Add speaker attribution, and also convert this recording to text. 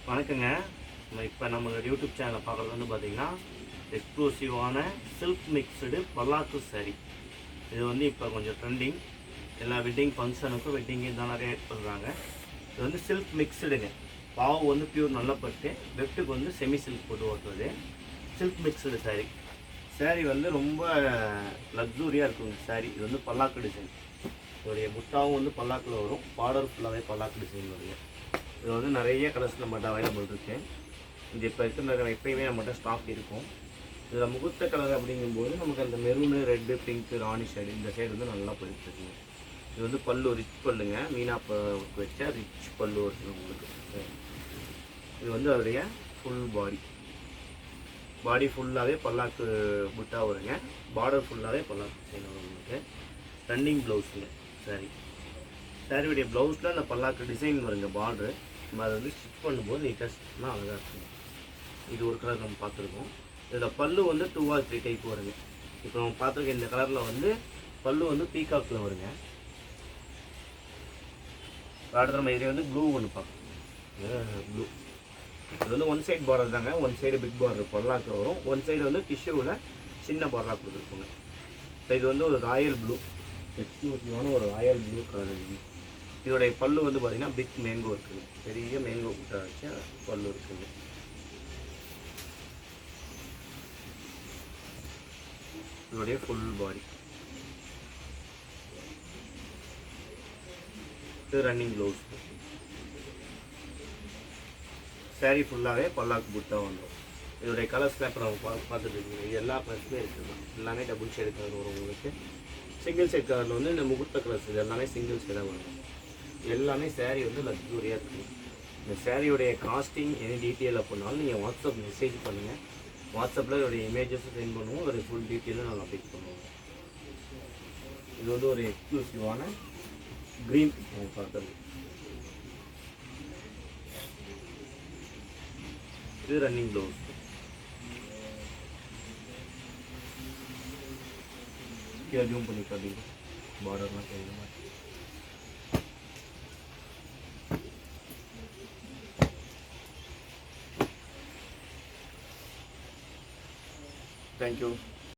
Speaker 1: வணக்கங்க. இப்போ நம்ம யூடியூப் சேனலை பார்க்குறது வந்து பார்த்திங்கன்னா எக்ஸ்க்ளூசிவான சில்க் மிக்ஸ்டு பல்லாக்கு சாரீ. இது வந்து இப்போ கொஞ்சம் ட்ரெண்டிங். எல்லா வெட்டிங் ஃபங்க்ஷனுக்கும் வெட்டிங்கு தான் நிறைய பண்ணுறாங்க. இது வந்து சில்க் மிக்ஸ்டுங்க. பாவு வந்து பியூர் நல்ல பட்டு, வெட்டுக்கு வந்து செமி சில்க் போட்டு ஓட்டுறது. Silk mixed sari. சாரீ வந்து ரொம்ப லக்ஸூரியாக இருக்குங்க சாரீ. இது வந்து பல்லாக்கு டிசைன். இதோடைய புட்டாவும் வந்து பல்லாக்கில் வரும். பார்டர் ஃபுல்லாகவே பல்லாக்கு டிசைன் வருங்க. இது வந்து நிறைய கலர்ஸ் நம்மகிட்ட அவைலபிள் இருக்குது. இது இப்போ இருக்கிற எப்பயுமே நம்மகிட்ட ஸ்டாக் இருக்கும். இதில் முகூர்த்த கலர் அப்படிங்கும்போது நமக்கு அந்த மெரூனு, ரெட்டு, பிங்க்கு, ராணி ஷேடு இந்த சைடு வந்து நல்லா போயிட்டுருக்குங்க. இது வந்து பல்லு ரிச் பல்லுங்க. மீனா வச்ச ரிச் பல்லு வருது உங்களுக்கு. இது வந்து அதோடைய ஃபுல் பாடி ஃபுல்லாகவே பல்லாக்கு புட்டா வருங்க. பார்டர் ஃபுல்லாகவே பல்லாக்கு டிசைன் வரும் உங்களுக்கு. ரன்னிங் ப்ளவுஸுங்க சாரி. சாரியுடைய ப்ளவுஸில் அந்த பல்லாக்கு டிசைன் வருங்க பார்டரு. நம்ம அதை வந்து ஸ்டிச் பண்ணும்போது நீட்டாக ஸ்டிச்னா அழகாக இருக்கும். இது ஒரு கலர் நம்ம பார்த்துருக்கோம். இதில் பல்லு வந்து 2 or 3 டைப் வருங்க. இப்போ நம்ம பார்த்துருக்க இந்த கலரில் வந்து பல்லு வந்து பீகாக்கில் வருங்க. அடுத்த நம்ம இதில் வந்து ப்ளூ ஒன்று பார்க்கணும். ப்ளூ இது வந்து ஒன் சைட் பார்டர் தாங்க. ஒன் சைடு பிக் பார்டர் பல்லாக்கு வரும். ஒன் சைடு வந்து டிஷ்யூவில் சின்ன பார்டராக கொடுத்துருக்கோங்க. ஸோ இது வந்து ஒரு ராயல் ப்ளூ, எக்ஸ்க்ளூசிவான ஒரு ராயல் ப்ளூ கலர். இதோடைய பல்லு வந்து பார்த்திங்கன்னா பிக் மேங்கோ இருக்குங்க. பெரிய மேங்கோ கிட்ட வச்ச பல்லு இருக்குங்க. இதோடைய ஃபுல் பாடி. இது ரன்னிங் ப்ளவுஸ். சாரீ ஃபுல்லாகவே பல்லாக்கு புட்டா வந்துடும். இதோடைய கலர்ஸ்லாம் இப்போ நம்ம பார்த்துட்டு இருக்கோம். இது எல்லா கலர்ஸுமே இருக்குது. எல்லாமே டபுள் ஷேடு கலர் வரும் உங்களுக்கு. சிங்கிள் ஷேட் கலரில் வந்து இந்த முகூர்த்த கலர்ஸ் இது எல்லாமே சிங்கிள் ஷேடாக வரும். எல்லாமே சாரீ வந்து லக்ஸூரியாக இருக்குது. இந்த சாரியோடைய காஸ்டிங் எனி டீட்டெயில் அப்படின்னாலும் நீங்கள் வாட்ஸ்அப் மெசேஜ் பண்ணுங்கள். வாட்ஸ்அப்பில் இதோடைய இமேஜஸும் சென்ட் பண்ணுவோம். ஒரு ஃபுல் டீட்டெயிலும் நாங்கள் அப்டேட் பண்ணுவோம். இது வந்து ஒரு எக்ஸ்க்ளூசிவான க்ரீன் பார்த்தது. இது ரன்னிங் ப்ளவுஸ். ஜூம் பண்ணி காட்டிங்க. பார்டர்லாம் தெரியுற மாதிரி. Thank you.